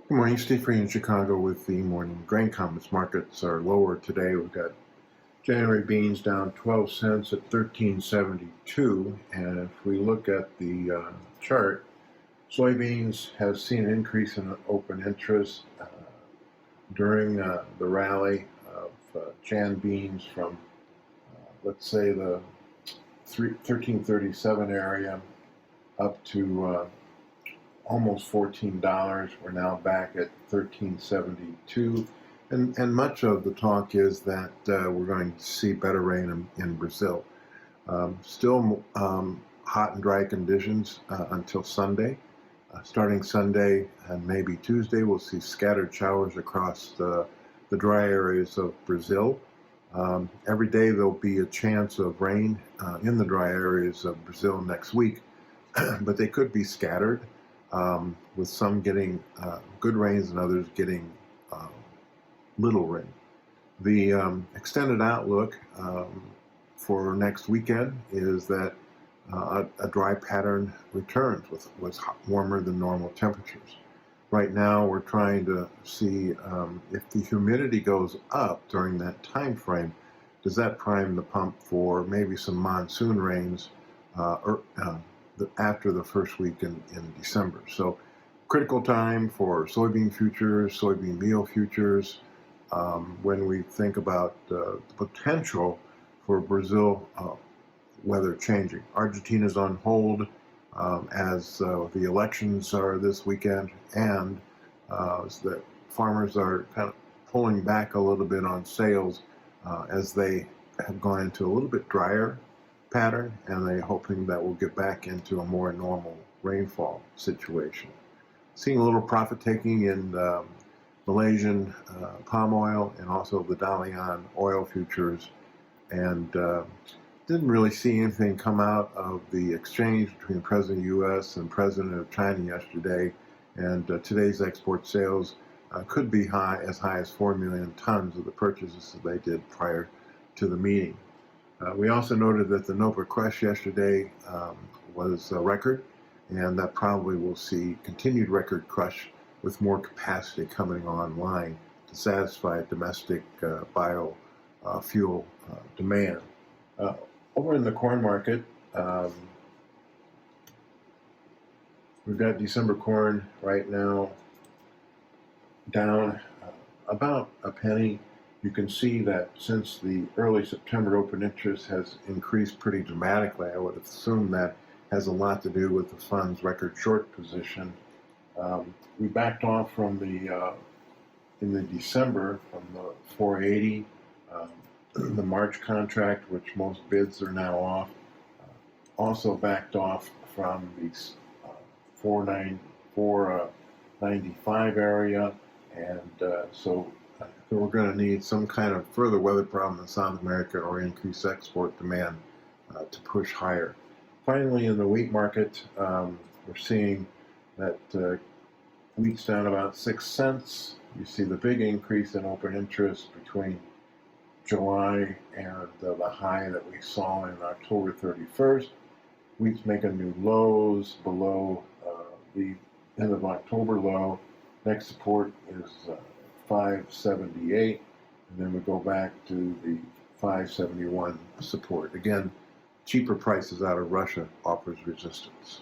Good morning, Steve Free in Chicago with the morning grain comments. Markets are lower today. We've got January beans down 12 cents at 13.72, and if we look at the chart, soybeans have seen an increase in open interest during the rally of Jan beans from let's say the 13.37 area up to almost $14. We're now back at 13.72, and much of the talk is that we're going to see better rain in Brazil. Still hot and dry conditions until Sunday. Starting Sunday and maybe Tuesday, we'll see scattered showers across the dry areas of Brazil. Every day there'll be a chance of rain in the dry areas of Brazil next week, but they could be scattered. With some getting good rains and others getting little rain. The extended outlook for next weekend is that a dry pattern returns with warmer than normal temperatures. Right now we're trying to see if the humidity goes up during that time frame, does that prime the pump for maybe some monsoon rains after the first week in December. So critical time for soybean futures, soybean meal futures, when we think about the potential for Brazil weather changing. Argentina's on hold as the elections are this weekend, and the farmers are kind of pulling back a little bit on sales as they have gone into a little bit drier pattern, and they're hoping that we'll get back into a more normal rainfall situation. Seeing a little profit taking in Malaysian palm oil and also the Dalian oil futures, and didn't really see anything come out of the exchange between the President of the U.S. and President of China yesterday, and today's export sales could be as high as 4 million tons of the purchases that they did prior to the meeting. We also noted that the Nova crush yesterday was a record, and that probably will see continued record crush with more capacity coming online to satisfy domestic biofuel demand. Over in the corn market, we've got December corn right now down about a penny. You can see that since the early September open interest has increased pretty dramatically. I would assume that has a lot to do with the fund's record short position. We backed off from in the December from the 480, the March contract, which most bids are now off. Also backed off from the 495 area, and so we're going to need some kind of further weather problem in South America or increased export demand to push higher. Finally, in the wheat market, we're seeing that wheat's down about 6 cents. You see the big increase in open interest between July and the high that we saw in October 31st. Wheat's making new lows below the end of October low. Next support is 578, and then we go back to the 571 support. Again, cheaper prices out of Russia offers resistance.